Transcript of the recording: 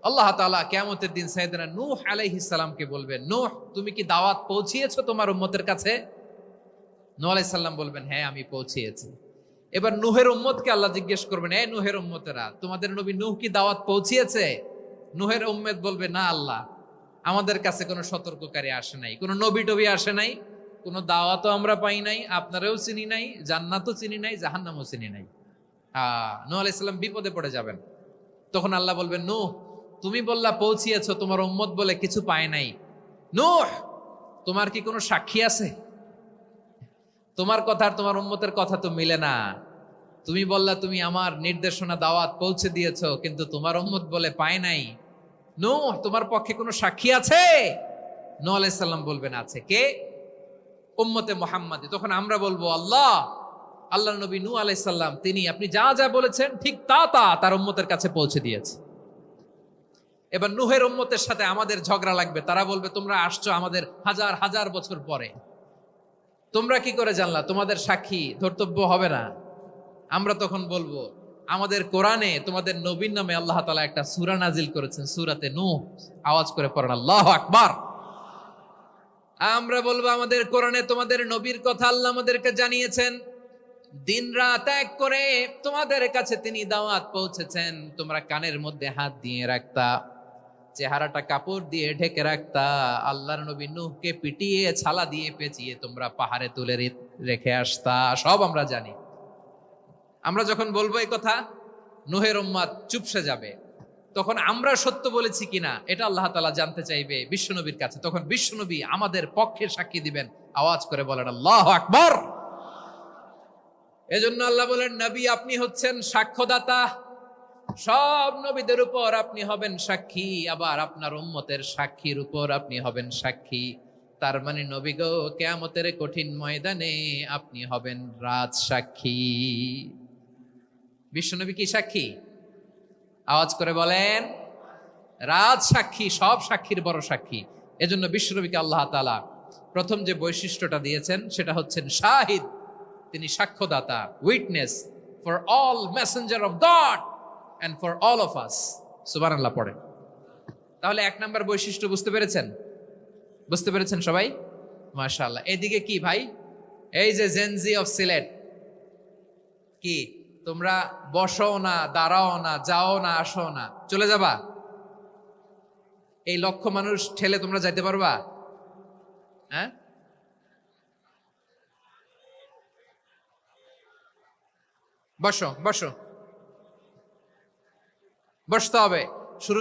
আল্লাহ তাআলা কিয়ামতের দিন সাইয়েদনা নূহ আলাইহিস সালামকে বলবেন, নূহ তুমি কি দাওয়াত পৌঁছিয়েছো তোমার উম্মতের কাছে? নূহ আলাইহিস সালাম বলবেন, হ্যাঁ আমি পৌঁছিয়েছি। এবার নূহের উম্মতকে আল্লাহ জিজ্ঞেস করবেন, এ নূহের উম্মতেরা, তোমাদের নবী নূহ কি দাওয়াত পৌঁছিয়েছে? নূহের উম্মত বলবে, না আল্লাহ, আমাদের কাছে কোনো সতর্ককারী আসে নাই, কোনো নবী টবি আসে নাই, কোনো দাওয়াতও আমরা পাই নাই, আপনারাও চিনি নাই, জান্নাতও চিনি নাই, জাহান্নামও চিনি নাই। নূহ আলাইহিস সালাম বিপদে পড়ে যাবেন। তখন আল্লাহ বলবেন, নূহ তুমি বললা পৌঁছিয়েছো, তোমার উম্মত বলে কিছু পায় নাই। নূহ তোমার কি কোনো সাক্ষী আছে? তোমার কথা আর তোমার উম্মতের কথা তো মিলে না। তুমি বললা তুমি আমার নির্দেশনা দাওয়াত পৌঁছে দিয়েছো, কিন্তু তোমার উম্মত বলে পায় নাই। নূহ তোমার পক্ষে কোনো সাক্ষী আছে? নূহ আলাইহিস সালাম বলবেন, আছে। কে? উম্মতে মুহাম্মাদি। তখন আমরা বলবো, আল্লাহ, আল্লাহর নবী নূহ আলাইহিস সালাম তিনি আপনি যা যা বলেছেন ঠিক তা তা তার উম্মতের কাছে পৌঁছে দিয়েছে। এবার নূহের উম্মতের সাথে আমাদের ঝগড়া লাগবে। তারা বলবে, তোমরা আসছো আমাদের হাজার হাজার বছর পরে, তোমরা কি করে জানলা? তোমাদের সাক্ষী ধর্তব্য হবে না। আমরা তখন বলবো, আমাদের কোরআনে তোমাদের নবীর নামে আল্লাহ তাআলা একটা সূরা নাজিল করেছেন, সূরাতে নূহ। আওয়াজ করে পড়েন আল্লাহু আকবার। আমরা বলবো, আমাদের কোরআনে তোমাদের নবীর কথা আল্লাহ আমাদেরকে জানিয়েছেন, দিন রাত এক করে তোমাদের কাছে তিনি দাওয়াত পৌঁছেছেন। তোমরা কানের মধ্যে হাত দিয়ে রাখতা, চেহারাটা কাপড় দিয়ে ঢেকে রাখতা, আল্লাহর নবী নূহকে পিটিয়ে ছালা দিয়ে পেঁচিয়ে তোমরা পাহাড়ে তুলে রেখে আসতা, সব আমরা জানি। আমরা যখন বলবো এই কথা, নূহের উম্মত চুপসে যাবে। তখন আমরা সত্য বলেছি কিনা এটা আল্লাহ তাআলা জানতে চাইবে বিশ্বনবীর কাছে। তখন বিশ্বনবী আমাদের পক্ষে সাক্ষী দিবেন। আওয়াজ করে বলেন আল্লাহু আকবার। এজন্য আল্লাহ বলেন, নবী আপনি হচ্ছেন সাক্ষ্যদাতা, সব নবীদের উপর আপনি হবেন সাক্ষী, আবার আপনার উম্মতের সাক্ষীর উপর আপনি হবেন সাক্ষী। তার মানে নবী গো, কিয়ামতের কঠিন ময়দানে আপনি হবেন রাজ সাক্ষী। বিশ্বনবী কি সাক্ষী? আওয়াজ করে বলেন, রাজ সাক্ষী, সব সাক্ষীর বড় সাক্ষী। এজন্য বিশ্বনবীকে আল্লাহ তাআলা প্রথম যে বৈশিষ্ট্যটা দিয়েছেন সেটা হচ্ছেন শাহিদ। তিনি সাক্ষ্যদাতা, witness for all messenger of God and for all of us. সুবহানাল্লাহ পড়েন। তাহলে এক নাম্বার বৈশিষ্ট্য বুঝতে পেরেছেন? বুঝতে পেরেছেন সবাই? মাশাআল্লাহ। এদিকে কি ভাই, এই যে জেনজি অফ সিলেট, কি তোমরা বসো না, দাঁড়াও না, যাও না, আসো না, চলে যাবা? এই লক্ষ মানুষ ঠেলে তোমরা যাইতে পারবা? হ্যাঁ, বসো বসো, বসতে হবে।